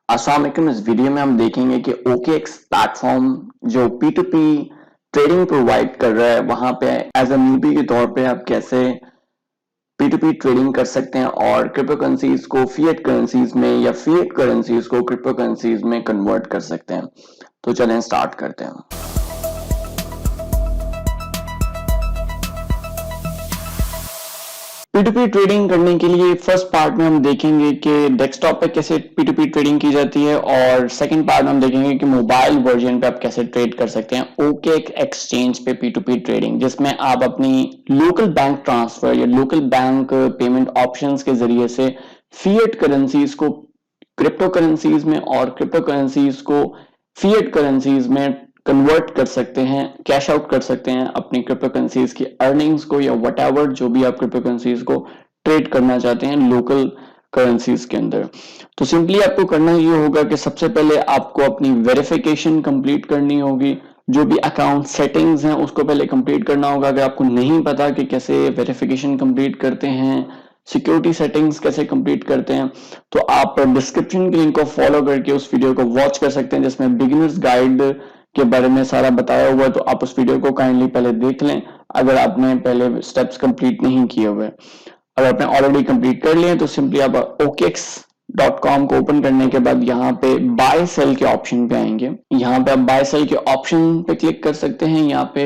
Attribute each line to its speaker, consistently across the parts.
Speaker 1: अस्सलाम वालेकुम। इस वीडियो में हम देखेंगे कि OKX प्लेटफॉर्म जो P2P ट्रेडिंग प्रोवाइड कर रहा है वहां पे एज अ न्यूबी के तौर पे आप कैसे P2P ट्रेडिंग कर सकते हैं और क्रिप्टो करेंसीज को फिएट करेंसीज में या फिएट करेंसीज को क्रिप्टो करेंसीज में कन्वर्ट कर सकते हैं। तो चलें स्टार्ट करते हैं। P2P ट्रेडिंग करने के लिए फर्स्ट पार्ट में हम देखेंगे कि डेस्कटॉप पे कैसे P2P ट्रेडिंग की जाती है और सेकंड पार्ट में हम देखेंगे कि मोबाइल वर्जन पे आप कैसे ट्रेड कर सकते हैं OKX एक्सचेंज पे P2P ट्रेडिंग, जिसमें आप अपनी लोकल बैंक ट्रांसफर या लोकल बैंक पेमेंट ऑप्शंस के जरिए से फिएट करेंसीज को क्रिप्टो करेंसीज में और क्रिप्टो करेंसीज को फिएट करेंसीज में कन्वर्ट कर सकते हैं, कैश आउट कर सकते हैं अपनी क्रिप्टो करेंसीज की अर्निंग्स को या व्हाटएवर जो भी आप क्रिप्टो करेंसीज को ट्रेड करना चाहते हैं लोकल करेंसीज के अंदर। तो सिंपली आपको करना ये होगा कि सबसे पहले आपको अपनी वेरिफिकेशन कंप्लीट करनी होगी। जो भी अकाउंट सेटिंग्स हैं उसको पहले कंप्लीट करना होगा। अगर आपको नहीं पता कि कैसे वेरिफिकेशन कंप्लीट करते हैं, सिक्योरिटी सेटिंग्स कैसे कंप्लीट करते हैं, तो आप डिस्क्रिप्शन के लिंक को फॉलो करके उस वीडियो को वॉच कर सकते हैं जिसमें बिगिनर्स गाइड के बारे में सारा बताया हुआ है। तो आप उस वीडियो को काइंडली पहले देख लें अगर आपने पहले स्टेप्स कंप्लीट नहीं किए हुए। अगर आपने ऑलरेडी कंप्लीट कर लिए तो सिंपली आप OKX.com को ओपन करने के बाद यहाँ पे बाय सेल के ऑप्शन पे आएंगे। यहाँ पे आप बाय सेल के ऑप्शन पे क्लिक कर सकते हैं। यहाँ पे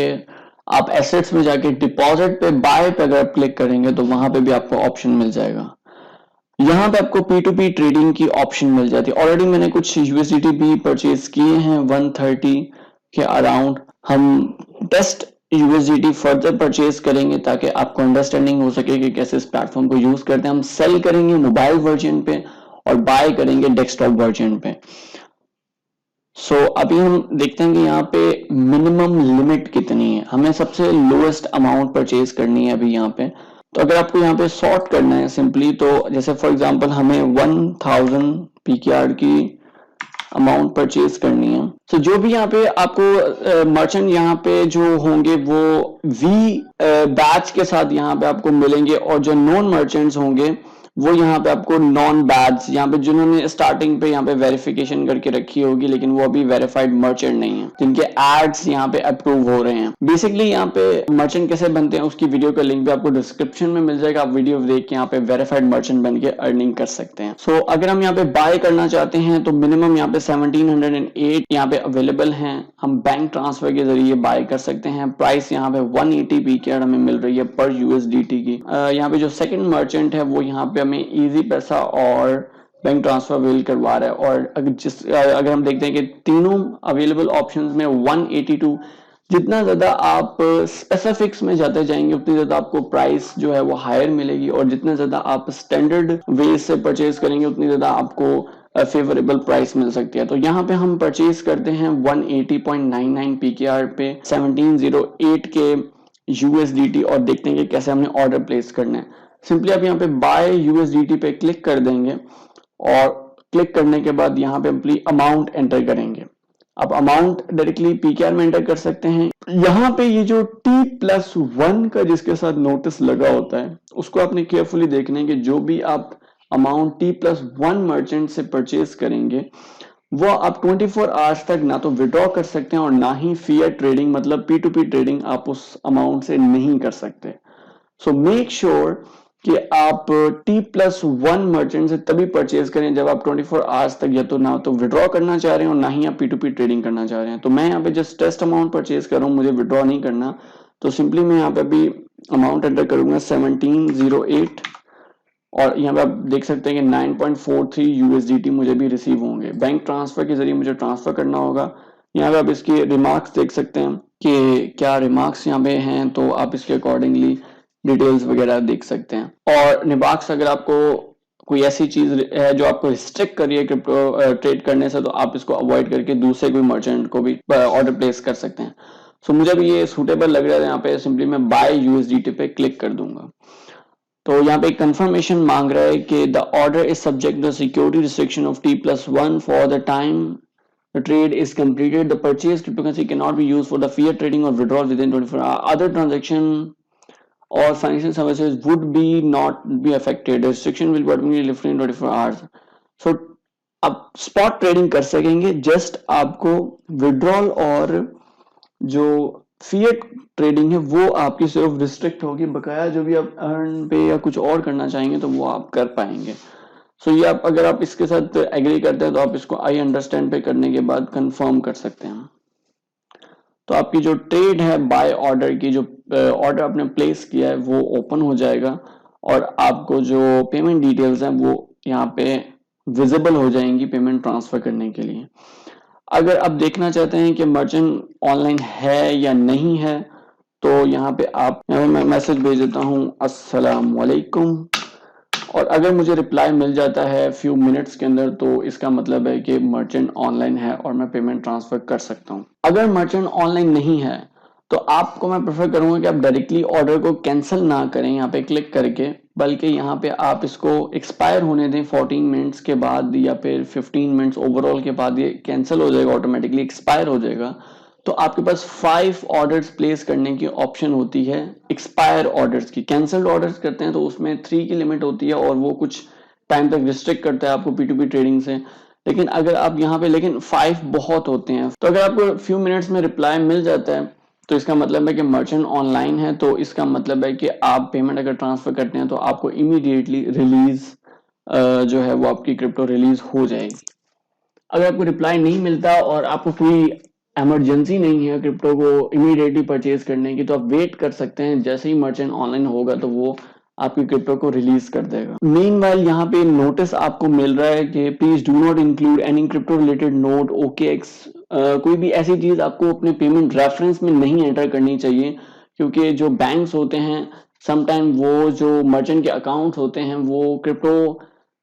Speaker 1: आप एसेट्स में जाके डिपॉजिट पे बाय पे अगर आप क्लिक करेंगे तो वहां पे भी आपको ऑप्शन मिल जाएगा। यहाँ पे आपको P2P ट्रेडिंग की ऑप्शन मिल जाती है। ऑलरेडी मैंने कुछ USDT भी परचेज किए हैं 130 के अराउंड। हम टेस्ट USDT फर्दर परचेज करेंगे ताकि आपको अंडरस्टैंडिंग हो सके कि कैसे इस प्लेटफॉर्म को यूज करते हैं। हम सेल करेंगे मोबाइल वर्जन पे और बाय करेंगे डेस्कटॉप वर्जन पे। अभी हम देखते हैं कि यहाँ पे मिनिमम लिमिट कितनी है। हमें सबसे लोएस्ट अमाउंट परचेज करनी है अभी यहाँ पे। तो अगर आपको यहाँ पे सॉर्ट करना है सिंपली, तो जैसे फॉर एग्जांपल हमें 1000 PKR की अमाउंट परचेज करनी है। जो भी यहाँ पे आपको मर्चेंट यहाँ पे जो होंगे वो वी बैच के साथ यहाँ पे आपको मिलेंगे और जो नॉन मर्चेंट्स होंगे वो यहाँ पे आपको नॉन बैच, यहाँ पे जिन्होंने स्टार्टिंग पे यहाँ पे वेरिफिकेशन करके रखी होगी लेकिन वो अभी वेरीफाइड मर्चेंट नहीं है, जिनके एड्स यहाँ पे अप्रूव हो रहे हैं। बेसिकली यहाँ पे मर्चेंट कैसे बनते हैं उसकी वीडियो का लिंक भी आपको डिस्क्रिप्शन में मिल जाएगा। आप वीडियो देख के यहाँ पे वेरीफाइड मर्चेंट बन के अर्निंग कर सकते हैं। अगर हम यहाँ पे बाय करना चाहते हैं तो मिनिमम यहाँ पे 1708 यहाँ पे अवेलेबल हैं। हम बैंक ट्रांसफर के जरिए बाय कर सकते हैं। प्राइस यहाँ पे 180 PKR हमें मिल रही है पर USDT की। यहाँ पे जो सेकंड मर्चेंट है वो यहाँ पे हमें इजी पैसा और बैंक ट्रांसफर अवेल करवा रहा है। और अगर हम देखते हैं कि तीनों अवेलेबल ऑप्शंस में 182, जितना ज्यादा आप स्पेसिफिक्स में जाते जाएंगे उतनी ज्यादा आपको प्राइस जो है वो हायर मिलेगी और जितना ज्यादा आप स्टैंडर्ड वे से परचेज करेंगे उतनी ज्यादा आपको फेवरेबल प्राइस मिल सकती है। तो यहाँ पे हम परचेज करते हैं 180.99 PKR पे 1708 के USDT और देखते हैं कि कैसे हमने ऑर्डर प्लेस करना है। सिंपली आप यहाँ पे बाय USDT पे क्लिक कर देंगे और क्लिक करने के बाद यहाँ पे अपनी अमाउंट एंटर करेंगे। आप अमाउंट डायरेक्टली PKR में एंटर कर सकते हैं। यहाँ पे ये जो T+1 का जिसके साथ नोटिस लगा होता है उसको आपने केयरफुली देखना है कि जो भी आप अमाउंट T+1 मर्चेंट से परचेज करेंगे वो आप 24 आवर्स तक ना तो विड्रॉ कर सकते हैं और ना ही फिएट ट्रेडिंग मतलब P2P ट्रेडिंग आप उस अमाउंट से नहीं कर सकते। सो मेक श्योर कि आप T+1 मर्चेंट से तभी परचेज करें जब आप 24 आवर्स तक या तो ना तो विड्रॉ करना चाह रहे हैं और ना ही आप P2P ट्रेडिंग करना चाह रहे हैं। तो मैं यहाँ पे जस्ट टेस्ट अमाउंट परचेज कर रहा हूँ, मुझे विड्रॉ नहीं करना। तो सिंपली मैं यहाँ पे अभी अमाउंट एंटर करूंगा 1708 और यहाँ पे आप देख सकते हैं कि 9.43 USDT मुझे भी रिसीव होंगे। बैंक ट्रांसफर के जरिए मुझे ट्रांसफर करना होगा। यहाँ पे आप इसके रिमार्क्स देख सकते हैं कि क्या रिमार्क्स यहाँ पे हैं, तो आप इसके अकॉर्डिंगली डिटेल्स वगैरह देख सकते हैं। और रिमार्क्स अगर आपको कोई ऐसी चीज है जो आपको रिस्ट्रिक्ट कर रही है क्रिप्टो ट्रेड करने से तो आप इसको अवॉइड करके दूसरे कोई मर्चेंट को भी ऑर्डर प्लेस कर सकते हैं। मुझे भी ये सूटेबल लग रहा है। यहाँ पे सिंपली मैं बाय USDT पे क्लिक कर दूंगा। तो यहाँ पे कंफर्मेशन मांग रहा है कि the order is subject the security restriction of T+1 for the time the trade is completed. The purchased cryptocurrency cannot be used for the fiat trading or withdrawal within 24 hours. Other transaction or financial services would be not be affected. The restriction will be lifted in 24 hours. So आप spot trading कर सकेंगे, just आपको withdrawal और जो fiat trading है वो आपकी सिर्फ रिस्ट्रिक्ट होगी, बकाया जो भी आप अर्न पे या कुछ और करना चाहेंगे तो वो आप कर पाएंगे। सो ये आप अगर आप इसके साथ एग्री करते हैं तो आप इसको आई अंडरस्टैंड पे करने के बाद कंफर्म कर सकते हैं। तो आपकी जो ट्रेड है बाय ऑर्डर की, जो ऑर्डर आपने प्लेस किया है वो ओपन हो जाएगा और आपको जो पेमेंट डिटेल्स हैं वो यहाँ पे विजिबल हो जाएंगी पेमेंट ट्रांसफर करने के लिए। अगर आप देखना चाहते हैं कि मर्चेंट ऑनलाइन है या नहीं है तो यहाँ पे मैं मैसेज भेज देता हूँ अस्सलाम वालेकुम, और अगर मुझे रिप्लाई मिल जाता है फ्यू मिनट्स के अंदर तो इसका मतलब है कि मर्चेंट ऑनलाइन है और मैं पेमेंट ट्रांसफर कर सकता हूँ। अगर मर्चेंट ऑनलाइन नहीं है तो आपको मैं प्रेफर करूंगा कि आप डायरेक्टली ऑर्डर को कैंसिल ना करें यहाँ पे क्लिक करके, बल्कि यहाँ पे आप इसको एक्सपायर होने दें 14 मिनट्स के बाद या फिर 15 मिनट्स ओवरऑल के बाद ये कैंसिल हो जाएगा, ऑटोमेटिकली एक्सपायर हो जाएगा। तो आपके पास 5 ऑर्डर्स प्लेस करने की ऑप्शन होती है एक्सपायर ऑर्डर्स की। कैंसल्ड ऑर्डर्स करते हैं तो उसमें 3 की लिमिट होती है और वो कुछ टाइम तक रिस्ट्रिक्ट करता है आपको P2P ट्रेडिंग से। लेकिन अगर आप यहाँ पे, लेकिन 5 बहुत होते हैं, तो अगर आपको फ्यू मिनट्स में रिप्लाई मिल जाता है तो इसका मतलब है कि मर्चेंट ऑनलाइन है, तो इसका मतलब है कि आप पेमेंट अगर ट्रांसफर करते हैं तो आपको इमीडिएटली रिलीज जो है वो आपकी क्रिप्टो रिलीज हो जाएगी। अगर आपको रिप्लाई नहीं मिलता और आपको कोई इमरजेंसी नहीं है क्रिप्टो को इमीडिएटली परचेज करने की तो आप वेट कर सकते हैं, जैसे ही मर्चेंट ऑनलाइन होगा तो वो आपकी क्रिप्टो को रिलीज कर देगा। मीनवाइल यहाँ पे नोटिस आपको मिल रहा है कि please do not include any crypto related note OKX, कोई भी ऐसी चीज आपको अपने पेमेंट रेफरेंस में नहीं एंटर करनी चाहिए, क्योंकि जो बैंक्स होते हैं समटाइम वो जो मर्चेंट के अकाउंट होते हैं वो क्रिप्टो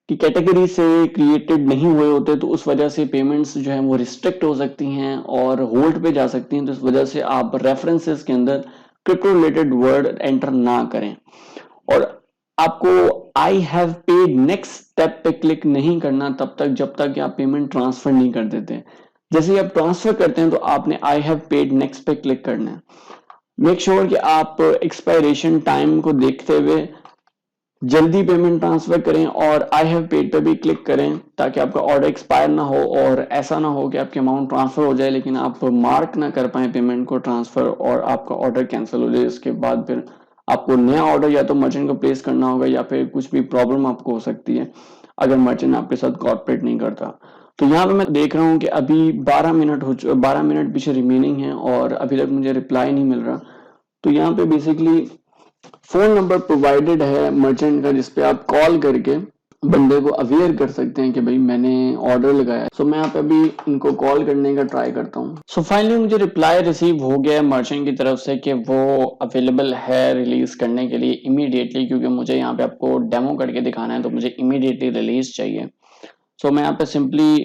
Speaker 1: की कैटेगरी से क्रिएटेड नहीं हुए होते, तो उस वजह से पेमेंट्स जो है वो रिस्ट्रिक्ट हो सकती हैं और होल्ड पे जा सकती हैं। तो इस वजह से आप रेफरेंसेस के अंदर क्रिप्टो रिलेटेड वर्ड एंटर ना करें। और आपको आई हैव पेड नेक्स्ट स्टेप पे क्लिक नहीं करना तब तक जब तक आप पेमेंट ट्रांसफर नहीं कर देते। जैसे ही आप ट्रांसफर करते हैं तो आपने आई हैव पेड नेक्स्ट पे क्लिक करना है। मेक श्योर कि आप एक्सपायरेशन टाइम को देखते हुए जल्दी पेमेंट ट्रांसफर करें और आई हैव पेड पे भी क्लिक करें ताकि आपका ऑर्डर एक्सपायर ना हो और ऐसा ना हो कि आपकी अमाउंट ट्रांसफर हो जाए लेकिन आप मार्क ना कर पाए पेमेंट को ट्रांसफर और आपका ऑर्डर कैंसिल हो जाए। इसके बाद फिर आपको नया ऑर्डर या तो मर्चेंट को प्लेस करना होगा या फिर कुछ भी प्रॉब्लम आपको हो सकती है अगर मर्चेंट आपके साथ कॉर्पोरेट नहीं करता। तो यहाँ पे मैं देख रहा हूँ कि अभी 12 मिनट पीछे रिमेनिंग है और अभी तक मुझे रिप्लाई नहीं मिल रहा। तो यहाँ पे बेसिकली फोन नंबर प्रोवाइडेड है मर्चेंट का जिसपे आप कॉल करके बंदे को अवेयर कर सकते हैं कि भाई मैंने ऑर्डर लगाया। सो मैं यहाँ पे अभी इनको कॉल करने का ट्राई करता हूँ। सो फाइनली मुझे रिप्लाई रिसीव हो गया मर्चेंट की तरफ से कि वो अवेलेबल है रिलीज करने के लिए इमीडिएटली, क्योंकि मुझे यहाँ पे आपको डेमो करके दिखाना है तो मुझे इमीडिएटली रिलीज चाहिए। सो मैं यहाँ पे सिंपली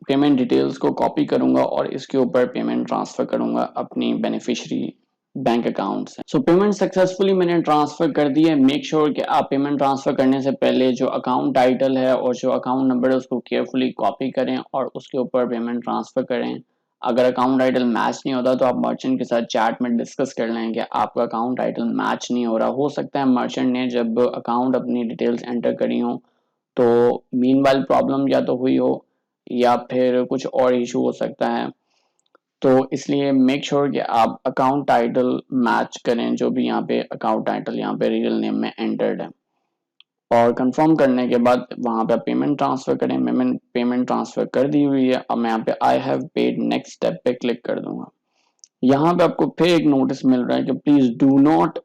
Speaker 1: पेमेंट डिटेल्स को कॉपी करूंगा और इसके ऊपर पेमेंट ट्रांसफर करूंगा अपनी बेनिफिशियरी बैंक अकाउंट से। सो पेमेंट सक्सेसफुली मैंने ट्रांसफर कर दी है। मेक श्योर कि आप पेमेंट ट्रांसफर करने से पहले जो अकाउंट टाइटल है और जो अकाउंट नंबर है उसको केयरफुली कॉपी करें और उसके ऊपर पेमेंट ट्रांसफर करें। अगर अकाउंट टाइटल मैच नहीं होता तो आप मर्चेंट के साथ चैट में डिस्कस कर लें कि आपका अकाउंट टाइटल मैच नहीं हो रहा। हो सकता है मर्चेंट ने जब अकाउंट अपनी डिटेल्स एंटर करी हो तो मीनवाइल प्रॉब्लम या तो हुई हो या फिर कुछ और इशू हो सकता है। तो इसलिए मेक श्योर कि आप अकाउंट टाइटल मैच करें जो भी यहाँ पे अकाउंट टाइटल यहाँ पे रियल नेम में एंटर्ड है, और कंफर्म करने के बाद वहां पे पेमेंट ट्रांसफर करें। मैंने पेमेंट ट्रांसफर कर दी हुई है। अब मैं यहाँ पे आई हैव पेड नेक्स्ट स्टेप पे क्लिक कर दूंगा। यहाँ पे आपको फिर एक नोटिस मिल रहा है कि please do not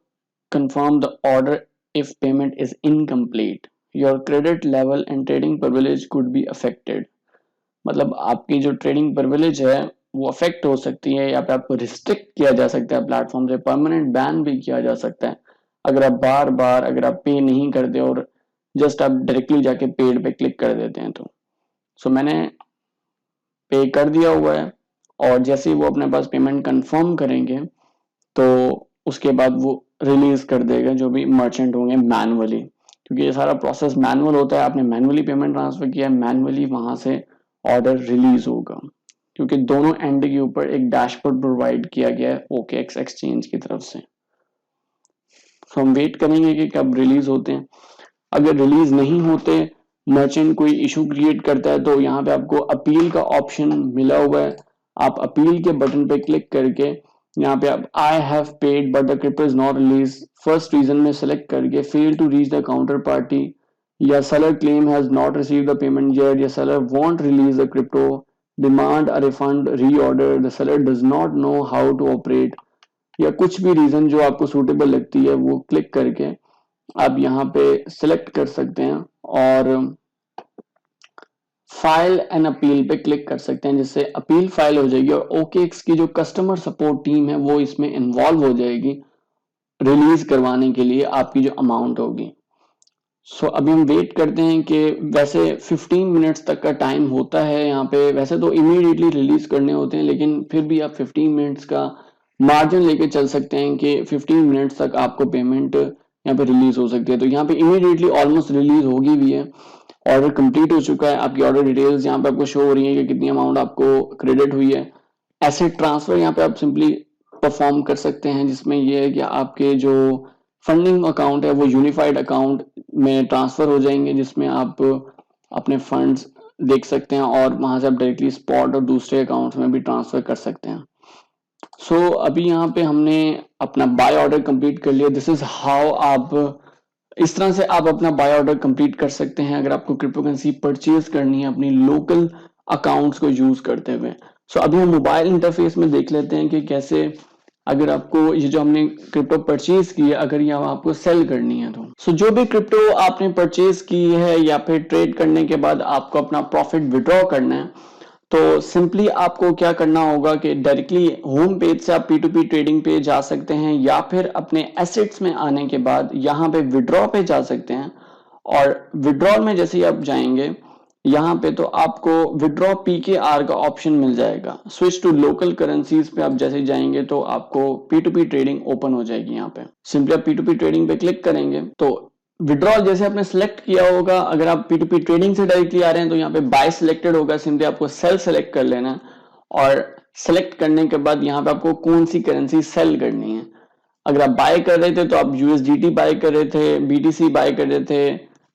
Speaker 1: confirm the order if payment is incomplete, your credit level and trading privilege could be affected. मतलब आपकी जो ट्रेडिंग प्रिविलेज है वो अफेक्ट हो सकती है या फिर आपको रिस्ट्रिक्ट किया जा सकता है प्लेटफॉर्म से, परमानेंट बैन भी किया जा सकता है अगर आप बार बार अगर आप पे नहीं करते और जस्ट आप डायरेक्टली जाके पेड पे क्लिक कर देते हैं तो। सो मैंने पे कर दिया हुआ है और जैसे ही वो अपने पास पेमेंट कंफर्म करेंगे तो उसके बाद वो रिलीज कर देगा जो भी मर्चेंट होंगे मैनुअली, क्योंकि ये सारा प्रोसेस मैनुअल होता है। आपने मैनुअली पेमेंट ट्रांसफर किया है, मैनुअली वहां से ऑर्डर रिलीज होगा, क्योंकि दोनों एंड के ऊपर एक डैशबोर्ड प्रोवाइड किया गया है OKX एक्सचेंज की तरफ से। तो हम वेट करेंगे कि कब रिलीज होते हैं। अगर रिलीज नहीं होते मर्चेंट कोई इशू क्रिएट करता है तो यहाँ पे आपको अपील का ऑप्शन मिला हुआ है। आप अपील के बटन पे क्लिक करके यहाँ पे आप I have paid but the crypto is not release first reason में सेलेक्ट करके fail to reach the counter party या seller claim has not receive the payment yet या seller won't release the crypto demand a refund reorder the seller does not know how to operate या कुछ भी reason जो आपको suitable लगती है वो क्लिक करके आप यहाँ पे सिलेक्ट कर सकते हैं और फाइल एंड अपील पे क्लिक कर सकते हैं, जिससे अपील फाइल हो जाएगी और OKX की जो कस्टमर सपोर्ट टीम है वो इसमें इन्वॉल्व हो जाएगी रिलीज करवाने के लिए आपकी जो अमाउंट होगी। सो अभी हम वेट करते हैं कि वैसे 15 मिनट्स तक का टाइम होता है यहाँ पे, वैसे तो इमीडिएटली रिलीज करने होते हैं लेकिन फिर भी आप 15 मिनट्स का मार्जिन लेके चल सकते हैं कि 15 मिनट्स तक आपको पेमेंट यहाँ पे रिलीज हो सकती है। तो यहाँ पे इमीडिएटली ऑलमोस्ट रिलीज होगी भी है, ऑर्डर कंप्लीट हो चुका है। आपकी ऑर्डर डिटेल्स यहाँ पे आपको शो हो रही है कि कितनी अमाउंट आपको क्रेडिट हुई है। एसेट ट्रांसफर यहाँ पे आप सिंपली परफॉर्म कर सकते हैं, जिसमें ये है कि आपके जो फंडिंग अकाउंट है वो यूनिफाइड अकाउंट में ट्रांसफर हो जाएंगे, जिसमें आप अपने फंड्स देख सकते हैं और वहां से आप डायरेक्टली स्पॉट और दूसरे अकाउंट्स में भी ट्रांसफर कर सकते हैं। सो अभी यहाँ पे हमने अपना बाय ऑर्डर कंप्लीट कर लिया। दिस इज हाउ आप इस तरह से आप अपना बाय ऑर्डर कंप्लीट कर सकते हैं अगर आपको क्रिप्टो करेंसी परचेज करनी है अपनी लोकल अकाउंट्स को यूज करते हुए। सो अभी हम मोबाइल इंटरफेस में देख लेते हैं कि कैसे अगर आपको ये जो हमने क्रिप्टो परचेज की है अगर ये आपको सेल करनी है तो। सो जो भी क्रिप्टो आपने परचेज की है या फिर ट्रेड करने के बाद आपको अपना प्रॉफिट विड्रॉ करना है तो सिंपली आपको क्या करना होगा कि डायरेक्टली होम पेज से आप P2P ट्रेडिंग पे जा सकते हैं या फिर अपने एसेट्स में आने के बाद यहाँ पे विड्रॉ पे जा सकते हैं। और विड्रॉल में जैसे ही आप जाएंगे यहाँ पे तो आपको विड्रॉ PKR का ऑप्शन मिल जाएगा। स्विच टू लोकल करेंसीज पे आप जैसे जाएंगे तो आपको P2P ट्रेडिंग ओपन हो जाएगी। यहाँ पे सिंपली आप P2P ट्रेडिंग पे क्लिक करेंगे तो विड्रॉल जैसे आपने सेलेक्ट किया होगा, अगर आप P2P ट्रेडिंग से डायरेक्टली आ रहे हैं तो यहाँ पे बाय सिलेक्टेड होगा, सिंपली आपको सेल सेलेक्ट कर लेना है और सेलेक्ट करने के बाद यहाँ पे आपको कौन सी करेंसी सेल करनी है। अगर आप बाय कर रहे थे तो आप USDT बाय कर रहे थे, BTC बाय कर रहे थे,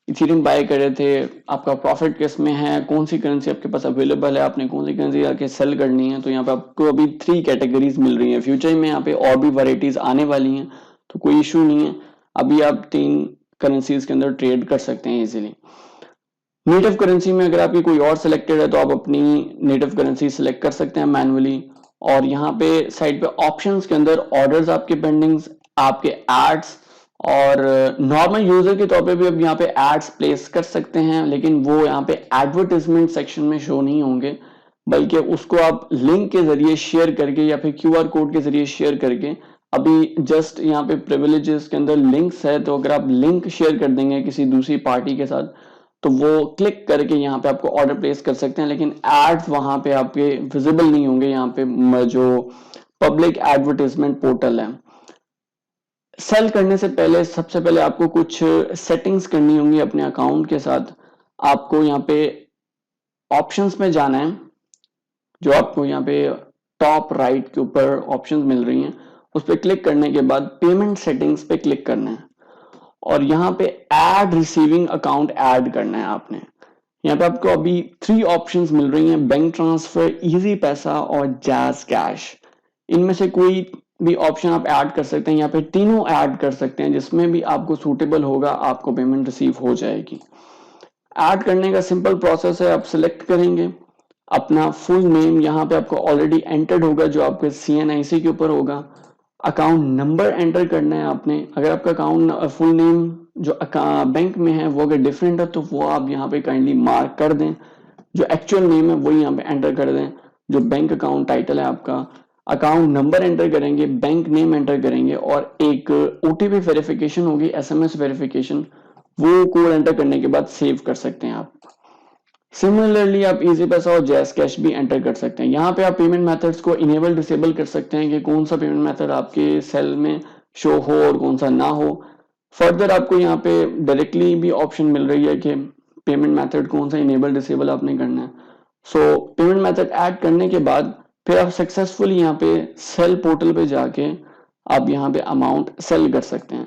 Speaker 1: इथेरियम बाय कर रहे थे, आपका प्रॉफिट किस में है, कौन सी करेंसी आपके पास अवेलेबल है, आपने कौन सी करेंसी आके सेल करनी है। तो यहाँ पे आपको अभी 3 कैटेगरीज मिल रही है। फ्यूचर में यहाँ पे और भी वैरायटीज आने वाली हैं तो कोई इशू नहीं है, अभी आप 3 करेंसीज के अंदर ट्रेड कर सकते हैं इजीली। नेटिव करेंसी में अगर आपकी कोई और सिलेक्टेड है तो आप अपनी नेटिव करेंसी सिलेक्ट कर सकते हैं मैनुअली। और यहाँ पे साइड पे ऑप्शंस के अंदर ऑर्डर्स आपके पेंडिंग्स, आपके एड्स और नॉर्मल यूजर के तौर पे भी अब यहाँ पे एड्स प्लेस कर सकते हैं, लेकिन वो यहाँ पे एडवर्टाइजमेंट सेक्शन में शो नहीं होंगे, बल्कि उसको आप लिंक के जरिए शेयर करके या फिर QR कोड के जरिए शेयर करके अभी जस्ट यहाँ पे प्रिविलेजेस के अंदर लिंक्स है तो अगर आप लिंक शेयर कर देंगे किसी दूसरी पार्टी के साथ तो वो क्लिक करके यहाँ पे आपको ऑर्डर प्लेस कर सकते हैं, लेकिन एड्स वहां पे आपके विजिबल नहीं होंगे। यहाँ पे जो पब्लिक एडवर्टाइजमेंट पोर्टल है, सेल करने से पहले सबसे पहले आपको कुछ सेटिंग्स करनी होंगी अपने अकाउंट के साथ। आपको यहाँ पे ऑप्शंस में जाना है, जो आपको यहाँ पे टॉप राइट के ऊपर ऑप्शंस मिल रही हैं उस पर क्लिक करने के बाद पेमेंट सेटिंग्स पे क्लिक करना है और यहाँ पे ऐड रिसीविंग अकाउंट ऐड करना है आपने। यहाँ पे आपको अभी 3 ऑप्शंस मिल रही हैं, बैंक ट्रांसफर, इजी पैसा और जैज कैश। इनमें से कोई भी ऑप्शन आप ऐड कर सकते हैं, यहाँ पे तीनों ऐड कर सकते हैं, जिसमें भी आपको सूटेबल होगा आपको पेमेंट रिसीव हो जाएगी। ऐड करने का सिंपल प्रोसेस है, आप सिलेक्ट करेंगे अपना फुल नेम, यहाँ पे आपको ऑलरेडी एंटर्ड होगा जो आपके CNIC के ऊपर होगा। अकाउंट नंबर एंटर करना है आपने, अगर आपका अकाउंट फुल नेम जो बैंक में है वो अगर डिफरेंट है तो वो आप यहाँ पे काइंडली मार्क कर दें, जो एक्चुअल नेम है वही यहाँ पे एंटर कर दें, जो बैंक अकाउंट टाइटल है आपका, अकाउंट नंबर एंटर करेंगे, बैंक नेम एंटर करेंगे और एक OTP वेरिफिकेशन होगी, SMS वेरिफिकेशन, वो कोड एंटर करने के बाद सेव कर सकते हैं आप। सिमिलरली आप इजी पैसा और जैज कैश भी एंटर कर सकते हैं। यहाँ पे आप पेमेंट मेथड्स को इनेबल डिसेबल कर सकते हैं कि कौन सा पेमेंट मेथड आपके सेल में शो हो और कौन सा ना हो। फर्दर आपको यहाँ पे डायरेक्टली भी ऑप्शन मिल रही है कि पेमेंट मेथड कौन सा इनेबल डिसेबल आपने करना है। सो पेमेंट मेथड ऐड करने के बाद फिर आप सक्सेसफुली यहाँ पे सेल पोर्टल पे जाके आप यहाँ पे अमाउंट सेल कर सकते हैं।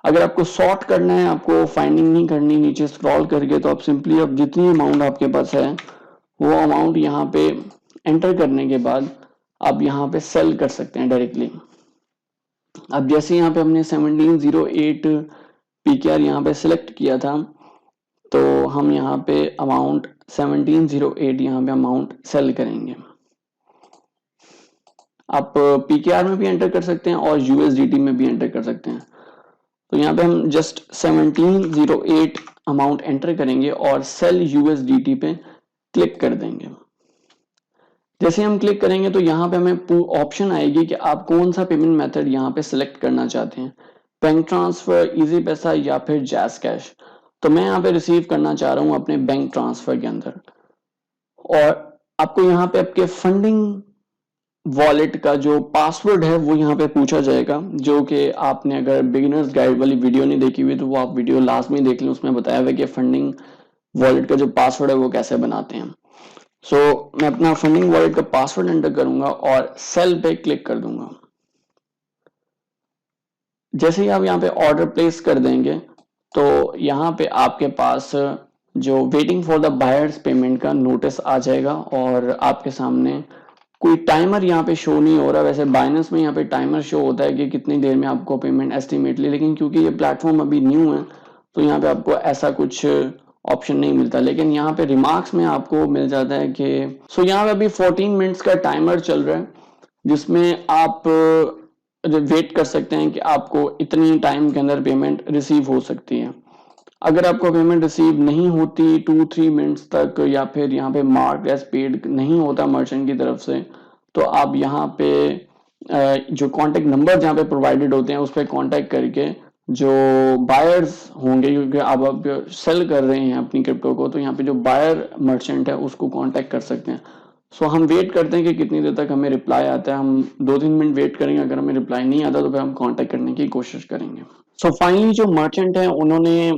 Speaker 1: अगर आपको सॉर्ट करना है, आपको फाइंडिंग नहीं करनी नीचे स्क्रॉल करके, तो आप सिंपली अब जितनी अमाउंट आपके पास है वो अमाउंट यहाँ पे एंटर करने के बाद आप यहाँ पे सेल कर सकते हैं डायरेक्टली। अब जैसे यहाँ पे हमने 1708 पीकेआर यहाँ पे सिलेक्ट किया था, तो हम यहाँ पे अमाउंट 1708 यहाँ पे अमाउंट सेल करेंगे। आप पीकेआर में भी एंटर कर सकते हैं और यूएसडीटी में भी एंटर कर सकते हैं। तो यहाँ पे हम जस्ट 1708 अमाउंट एंटर करेंगे और सेल यूएसडीटी पे क्लिक कर देंगे। जैसे हम क्लिक करेंगे तो यहाँ पे हमें ऑप्शन आएगी कि आप कौन सा पेमेंट मेथड यहाँ पे सिलेक्ट करना चाहते हैं, बैंक ट्रांसफर, इजी पैसा या फिर जैस कैश। तो मैं यहाँ पे रिसीव करना चाह रहा हूँ अपने बैंक ट्रांसफर के अंदर। और आपको यहाँ पे आपके फंडिंग वॉलेट का जो पासवर्ड है वो यहाँ पे पूछा जाएगा, जो कि आपने अगर बिगिनर्स गाइड वाली वीडियो नहीं देखी हुई तो वो आप वीडियो लास्ट में देख लें, उसमें बताया हुआ है कि फंडिंग वॉलेट का जो पासवर्ड है वो कैसे बनाते हैं। सो मैं अपना फंडिंग वॉलेट का पासवर्ड एंटर करूंगा और सेल पे क्लिक कर दूंगा। जैसे ही आप यहाँ पे ऑर्डर प्लेस कर देंगे तो यहाँ पे आपके पास जो waiting for the buyers payment का नोटिस आ जाएगा और आपके सामने कोई टाइमर यहाँ पे शो नहीं हो रहा। वैसे बाइनेंस में यहाँ पे टाइमर शो होता है कि कितनी देर में आपको पेमेंट एस्टिमेटली, लेकिन क्योंकि ये प्लेटफॉर्म अभी न्यू है तो यहाँ पे आपको ऐसा कुछ ऑप्शन नहीं मिलता। लेकिन यहाँ पे रिमार्क्स में आपको मिल जाता है कि यहाँ पे अभी 14 मिनट्स का टाइमर चल रहा है, जिसमें आप वेट कर सकते हैं कि आपको इतनी टाइम के अंदर पेमेंट रिसीव हो सकती है। अगर आपको पेमेंट रिसीव नहीं होती 2-3 मिनट्स तक, या फिर यहाँ पे मार्क एज पेड नहीं होता मर्चेंट की तरफ से, तो आप यहाँ पे जो कॉन्टेक्ट नंबर जहाँ पे प्रोवाइडेड होते हैं उस पर कॉन्टेक्ट करके जो बायर्स होंगे, क्योंकि आप सेल कर रहे हैं अपनी क्रिप्टो को, तो यहाँ पे जो बायर मर्चेंट है उसको कॉन्टेक्ट कर सकते हैं। सो हम वेट करते हैं कि कितनी देर तक हमें रिप्लाई आता है। हम 2-3 मिनट वेट करेंगे, अगर हमें रिप्लाई नहीं आता तो फिर हम कॉन्टेक्ट करने की कोशिश करेंगे। सो फाइनली जो मर्चेंट है उन्होंने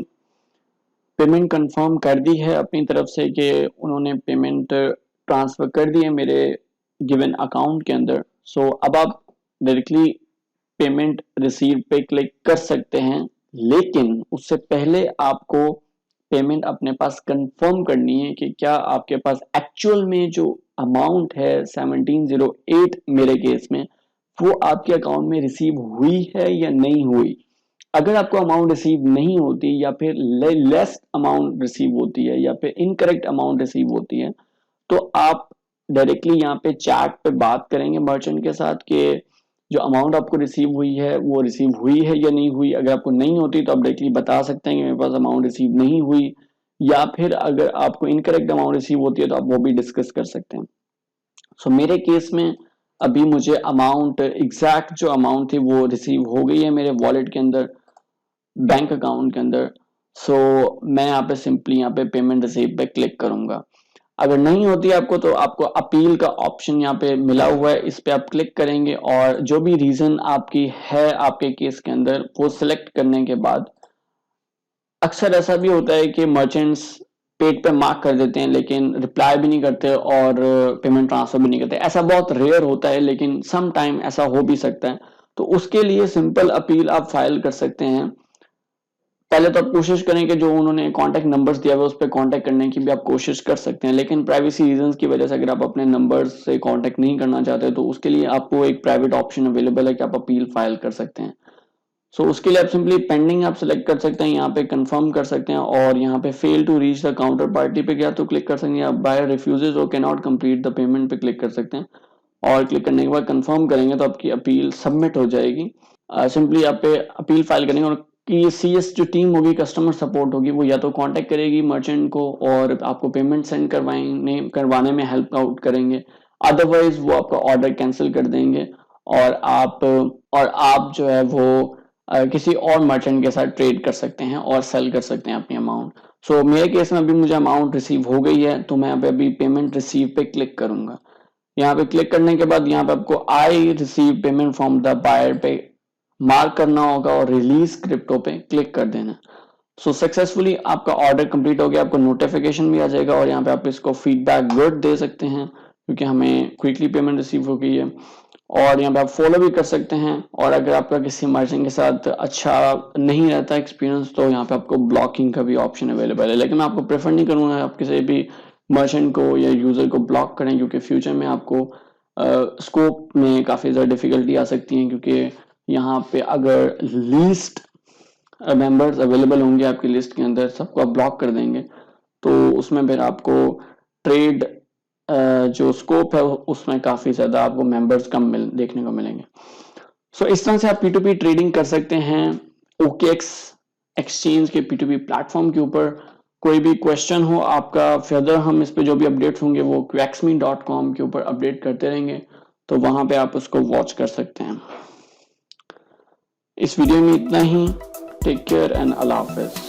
Speaker 1: पेमेंट कंफर्म कर दी है अपनी तरफ से कि उन्होंने पेमेंट ट्रांसफर कर दी है मेरे गिवन अकाउंट के अंदर। सो अब आप डायरेक्टली पेमेंट रिसीव पे क्लिक कर सकते हैं, लेकिन उससे पहले आपको पेमेंट अपने पास कंफर्म करनी है कि क्या आपके पास एक्चुअल में जो अमाउंट है 1708 मेरे केस में वो आपके अकाउंट में रिसीव हुई है या नहीं हुई। अगर आपको अमाउंट रिसीव नहीं होती या फिर लेस अमाउंट रिसीव होती है या फिर इनकरेक्ट अमाउंट रिसीव होती है, तो आप डायरेक्टली यहाँ पे चैट पे बात करेंगे मर्चेंट के साथ कि जो अमाउंट आपको रिसीव हुई है वो रिसीव हुई है या नहीं हुई। अगर आपको नहीं होती तो आप डायरेक्टली बता सकते हैं कि मेरे पास अमाउंट रिसीव नहीं हुई, या फिर अगर आपको इनकरेक्ट अमाउंट रिसीव होती है तो आप वो भी डिस्कस कर सकते हैं। सो मेरे केस में अभी मुझे अमाउंट एग्जैक्ट जो अमाउंट थी वो रिसीव हो गई है मेरे वॉलेट के अंदर, बैंक अकाउंट के अंदर। सो मैं यहाँ पे सिंपली यहाँ पे पेमेंट रिसीव पे क्लिक करूंगा। अगर नहीं होती आपको तो आपको अपील का ऑप्शन यहाँ पे मिला हुआ है, इस पे आप क्लिक करेंगे और जो भी रीजन आपकी है आपके केस के अंदर वो सिलेक्ट करने के बाद, अक्सर ऐसा भी होता है कि मर्चेंट्स पेड पे मार्क कर देते हैं लेकिन रिप्लाई भी नहीं करते और पेमेंट ट्रांसफर भी नहीं करते। ऐसा बहुत रेयर होता है लेकिन सम टाइम ऐसा हो भी सकता है। तो उसके लिए सिंपल अपील आप फाइल कर सकते हैं। पहले तो आप कोशिश करें कि जो उन्होंने कॉन्टैक्ट नंबर्स दिया हुआ उस पर कॉन्टैक्ट करने की भी आप कोशिश कर सकते हैं, लेकिन प्राइवेसी रीजंस की वजह से अगर आप अपने नंबर्स से कॉन्टैक्ट नहीं करना चाहते तो उसके लिए आपको एक प्राइवेट ऑप्शन अवेलेबल है कि आप अपील फाइल कर सकते हैं। सो उसके लिए आप सिंपली पेंडिंग आप सेलेक्ट कर सकते हैं, यहाँ पे कंफर्म कर सकते हैं और यहाँ पे fail to reach the counter party पे क्या तो क्लिक कर सकते हैं, या बायर रिफ्यूजेज और can not complete the payment पे क्लिक कर सकते हैं। और क्लिक करने के बाद कंफर्म करेंगे तो आपकी अपील सबमिट हो जाएगी। सिंपली आप पे अपील फाइल करेंगे और कि सीएस जो टीम होगी, कस्टमर सपोर्ट होगी, वो या तो कांटेक्ट करेगी मर्चेंट को और आपको पेमेंट सेंड करवाने में हेल्प आउट करेंगे, अदरवाइज वो आपका ऑर्डर कैंसिल कर देंगे और आप जो है वो किसी और मर्चेंट के साथ ट्रेड कर सकते हैं और सेल कर सकते हैं अपनी अमाउंट। सो मेरे केस में अभी मुझे अमाउंट रिसीव हो गई है तो मैं यहाँ पे अभी पेमेंट रिसीव पे क्लिक करूंगा। यहाँ पे क्लिक करने के बाद यहाँ पे आपको I receive payment from the buyer पे मार्क करना होगा और रिलीज क्रिप्टो पे क्लिक कर देना। सो सक्सेसफुली आपका ऑर्डर कंप्लीट हो गया, आपको नोटिफिकेशन भी आ जाएगा और यहाँ पे आप इसको फीडबैक गुड दे सकते हैं क्योंकि हमें क्विकली पेमेंट रिसीव हो गई है। और यहाँ पे आप फॉलो भी कर सकते हैं। और अगर आपका किसी मर्चेंट के साथ अच्छा नहीं रहता एक्सपीरियंस तो यहाँ पे आपको ब्लॉकिंग का भी ऑप्शन अवेलेबल है, लेकिन मैं आपको प्रेफर नहीं करूँगा आप किसी भी मर्चेंट को या यूज़र को ब्लॉक करें, क्योंकि फ्यूचर में आपको स्कोप में काफ़ी ज़्यादा डिफिकल्टी आ सकती है, क्योंकि यहाँ पे अगर लीस्ट मेंबर्स अवेलेबल होंगे आपकी लिस्ट के अंदर, सबको आप ब्लॉक कर देंगे, तो उसमें फिर आपको ट्रेड जो स्कोप है उसमें काफ़ी ज़्यादा आपको मेंबर्स कम देखने को मिलेंगे। सो इस तरह से आप P2P ट्रेडिंग कर सकते हैं OKX एक्सचेंज के P2P प्लेटफॉर्म के ऊपर। कोई भी क्वेश्चन हो आपका फर्दर, हम इस पे जो भी अपडेट्स होंगे वो quacksme.com के ऊपर अपडेट करते रहेंगे, तो वहां पे आप उसको वॉच कर सकते हैं। इस वीडियो में इतना ही। टेक केयर एंड अल्लाह हाफिज।